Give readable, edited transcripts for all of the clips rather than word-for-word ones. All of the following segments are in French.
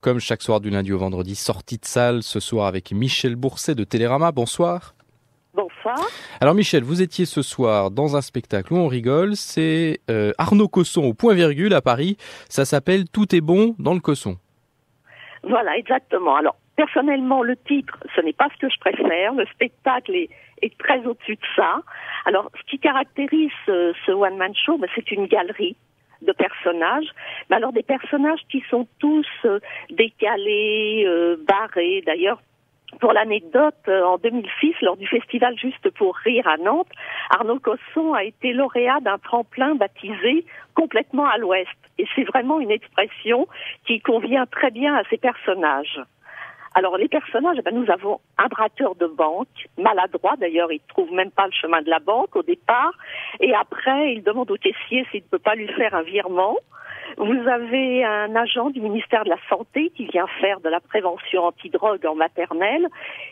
Comme chaque soir du lundi au vendredi, sortie de salle ce soir avec Michel Bourset de Télérama. Bonsoir. Bonsoir. Alors Michel, vous étiez ce soir dans un spectacle où on rigole. C'est Arnaud Cosson au Point Virgule à Paris. Ça s'appelle Tout est bon dans le Cosson. Voilà, exactement. Alors, personnellement, le titre, ce n'est pas ce que je préfère. Le spectacle est très au-dessus de ça. Alors, ce qui caractérise ce one-man show, c'est une galerie de personnages. Mais alors, des personnages qui sont tous décalés, barrés. D'ailleurs, pour l'anecdote, en 2006, lors du festival Juste pour rire à Nantes, Arnaud Cosson a été lauréat d'un tremplin baptisé Complètement à l'Ouest. Et c'est vraiment une expression qui convient très bien à ces personnages. Alors les personnages, nous avons un braqueur de banque, maladroit d'ailleurs, il ne trouve même pas le chemin de la banque au départ, et après il demande au caissier s'il ne peut pas lui faire un virement. Vous avez un agent du ministère de la Santé qui vient faire de la prévention antidrogue en maternelle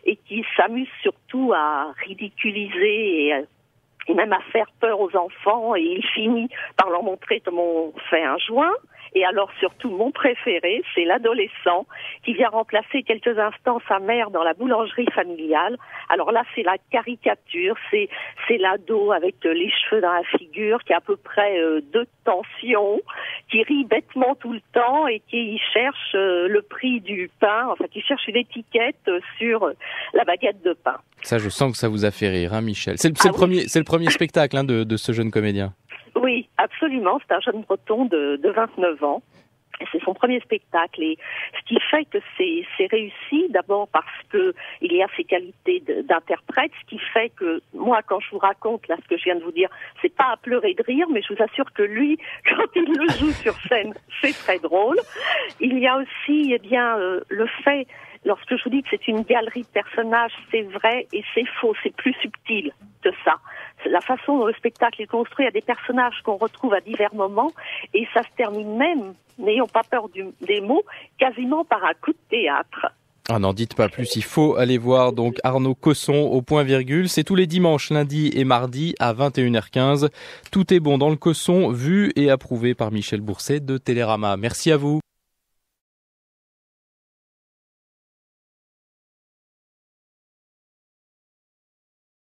et qui s'amuse surtout à ridiculiser et même à faire peur aux enfants, et il finit par leur montrer comment on fait un joint. Et alors surtout, mon préféré, c'est l'adolescent qui vient remplacer quelques instants sa mère dans la boulangerie familiale. Alors là, c'est la caricature, c'est l'ado avec les cheveux dans la figure, qui a à peu près 2 tensions, qui rit bêtement tout le temps et qui cherche le prix du pain, enfin qui cherche une étiquette sur la baguette de pain. Ça, je sens que ça vous a fait rire, hein, Michel. C'est le premier spectacle de ce jeune comédien. Oui, absolument. C'est un jeune breton de 29 ans. Et c'est son premier spectacle. Et ce qui fait que c'est réussi, d'abord parce que il y a ses qualités d'interprète, ce qui fait que moi, quand je vous raconte là ce que je viens de vous dire, c'est pas à pleurer de rire, mais je vous assure que lui, quand il le joue sur scène, c'est très drôle. Il y a aussi, le fait, lorsque je vous dis que c'est une galerie de personnages, c'est vrai et c'est faux, c'est plus subtil que ça. La façon dont le spectacle est construit, il y a des personnages qu'on retrouve à divers moments et ça se termine même, n'ayons pas peur des mots, quasiment par un coup de théâtre. Ah, n'en dites pas plus, il faut aller voir donc Arnaud Cosson au Point Virgule. C'est tous les dimanches, lundi et mardi à 21h15. Tout est bon dans le Cosson, vu et approuvé par Michel Bourset de Télérama. Merci à vous.